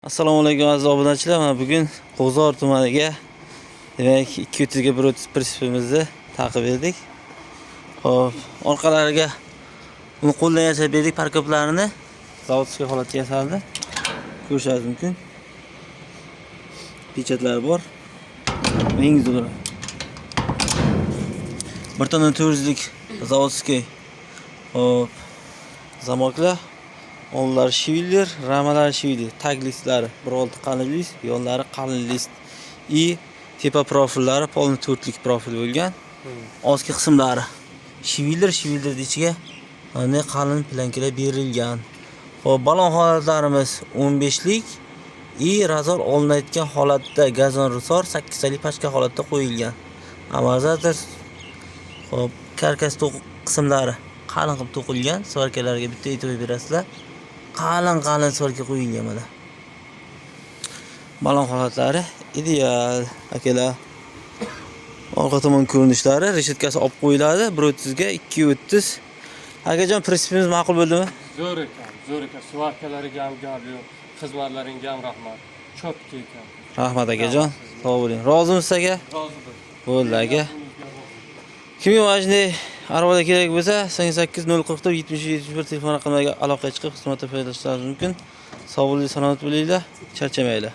Assalomu alaykum aziz obunachilar. Mana bugun Qo'zor tumaniga demak 230 ga 130 prinsipimizni taqib berdik. Xo'p, orqalariga buni qo'ldan yasab berdik, parkoplarini zavodskiy holatga yasaldi. Ko'rishingiz mumkin. Pechatlari bor. Mengiz bo'ladi. Bir tona 400 lik zavodskiy. Xo'p, zamoklar Onlar shiviller, ramalar shiviller, tag listlari 1.6 qalin list, yonlari qalin list. Tepa profillari polni 4lik profil bo'lgan. Ostki qismlari shiviller ichiga mana qalin plankalar berilgan. Xo'p, balon holatlarimiz 15lik, razor olinayotgan holatda gazon rusor 8 lik pashka holatda qo'yilgan. Amortizator. Xo'p, karkas qismlari qalin qilib to'qilgan. Svarkalarga bitta e'tibor berasizlar. Qalin svarka qo'yilgan mana. Balon holatlari ideal akalar. Orqa tomon ko'rinishlari reshetkasi olib qo'yiladi 130 ga 230. Akajon, prinsipimiz ma'qul bo'ldimi? Zo'r ekan. Svarkalariga ham gap yo'q, xizmatlaringga ham rahmat. Chotki ekan. Rahmat akajon. Sog' bo'ling. Rozimisiz aka? Roziman. Bo'ldi aka. Kimga mana shunday arvoda kerak bo'lsa 88 044 70 telefon raqamiga aloqaga chiqib xizmatdan foydalanishingiz mumkin. Sog' bo'ling, salomat bo'linglar, charchamanglar.